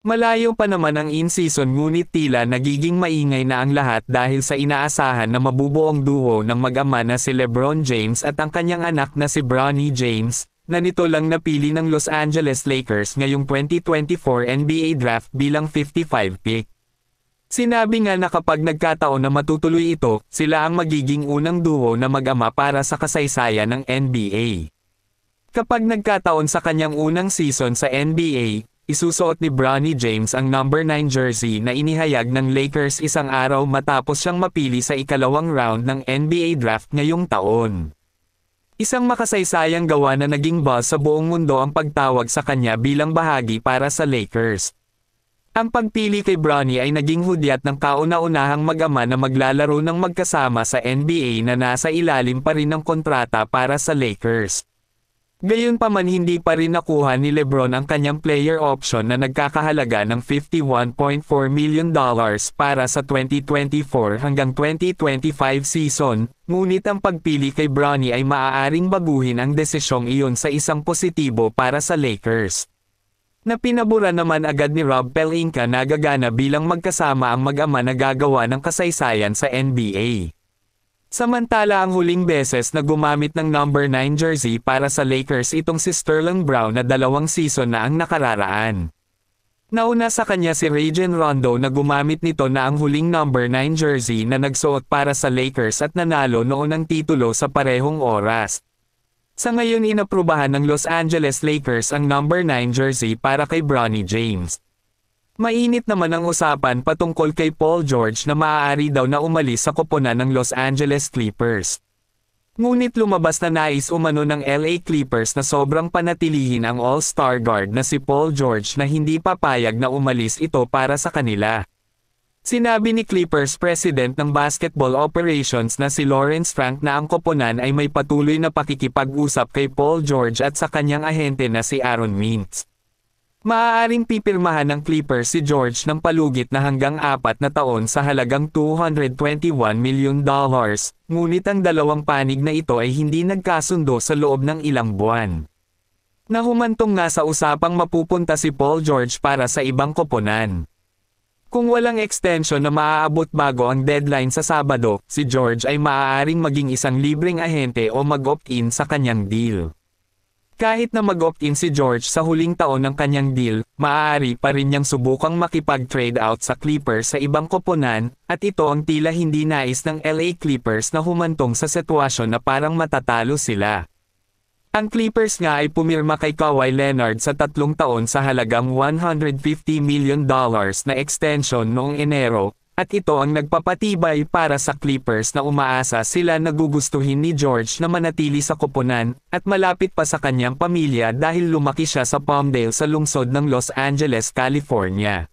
Malayo pa naman ang in-season ngunit tila nagiging maingay na ang lahat dahil sa inaasahan na mabubuong duo ng mag-ama na si LeBron James at ang kanyang anak na si Bronny James, na nito lang napili ng Los Angeles Lakers ngayong 2024 NBA Draft bilang 55 pick. Sinabi nga na kapag nagkataon na matutuloy ito, sila ang magiging unang duo na mag-ama para sa kasaysayan ng NBA. Kapag nagkataon sa kanyang unang season sa NBA, isusuot ni Bronny James ang number 9 jersey na inihayag ng Lakers isang araw matapos siyang mapili sa ikalawang round ng NBA Draft ngayong taon. Isang makasaysayang gawa na naging buzz sa buong mundo ang pagtawag sa kanya bilang bahagi para sa Lakers. Ang pagpili kay Bronny ay naging hudyat ng kauna-unahang mag-ama na maglalaro ng magkasama sa NBA na nasa ilalim pa rin ng kontrata para sa Lakers. Gayunpaman hindi pa rin nakuha ni LeBron ang kanyang player option na nagkakahalaga ng $51.4 million para sa 2024 hanggang 2025 season, ngunit ang pagpili kay Bronny ay maaaring baguhin ang desisyong iyon sa isang positibo para sa Lakers. Na pinabura naman agad ni Rob Pelinka na gagana bilang magkasama ang mag-ama na gagawa ng kasaysayan sa NBA. Samantala ang huling beses na gumamit ng number 9 jersey para sa Lakers itong si Sterling Brown na 2 season na ang nakararaan. Nauna sa kanya si Rajon Rondo na gumamit nito na ang huling number 9 jersey na nagsuot para sa Lakers at nanalo noon ng titulo sa parehong oras. Sa ngayon inaprubahan ng Los Angeles Lakers ang number 9 jersey para kay Bronny James. Mainit naman ang usapan patungkol kay Paul George na maaari daw na umalis sa koponan ng Los Angeles Clippers. Ngunit lumabas na nais umano ng LA Clippers na sobrang panatilihin ang all-star guard na si Paul George na hindi papayag na umalis ito para sa kanila. Sinabi ni Clippers President ng Basketball Operations na si Lawrence Frank na ang koponan ay may patuloy na pakikipag-usap kay Paul George at sa kanyang ahente na si Aaron Mintz. Maaaring pipirmahan ng Clippers si George ng palugit na hanggang 4 na taon sa halagang $221 million, ngunit ang dalawang panig na ito ay hindi nagkasundo sa loob ng ilang buwan. Nahumantong nga sa usapang mapupunta si Paul George para sa ibang koponan. Kung walang extension na maaabot bago ang deadline sa Sabado, si George ay maaaring maging isang libreng ahente o mag-opt-in sa kanyang deal. Kahit na mag-opt-in si George sa huling taon ng kanyang deal, maaari pa rin niyang subukang makipag-trade out sa Clippers sa ibang koponan, at ito ang tila hindi nais ng LA Clippers na humantong sa sitwasyon na parang matatalo sila. Ang Clippers nga ay pumirma kay Kawhi Leonard sa 3 taon sa halagang $150 million na extension noong Enero, at ito ang nagpapatibay para sa Clippers na umaasa sila na gugustuhin ni George na manatili sa koponan, at malapit pa sa kanyang pamilya dahil lumaki siya sa Palmdale sa lungsod ng Los Angeles, California.